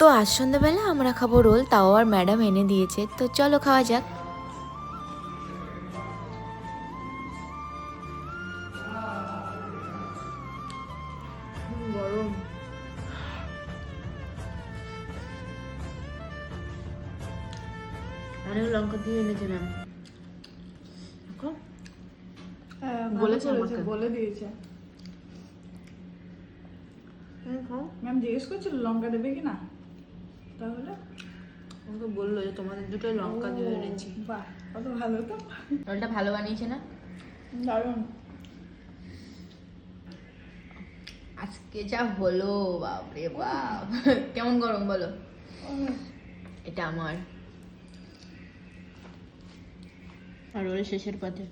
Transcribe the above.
তো আজ সন্ধ্যাবেলা আমরা খাবো রোল, তাও আর ম্যাডাম এনে দিয়েছে, তো চলো খাওয়া যাক। গরম। অনেক লঙ্কা দিয়ে এনেছে ম্যাম। বলেছে আমাকে। বলে দিয়েছে। ম্যাম জিজ্ঞেস করছিল লঙ্কা দেবে কিনা, তাহলে আমাকে বললো যে তোমাদের দুটো লঙ্কা দিয়ে এনেছি। বাহ, কত ভালো তো। রোলটা ভালো বানিয়েছে না? দারুণ। আজকে যা হলো, বাপরে বাপ। কেমন গরম বলো? এটা আমার আর রোল শেষের পথে।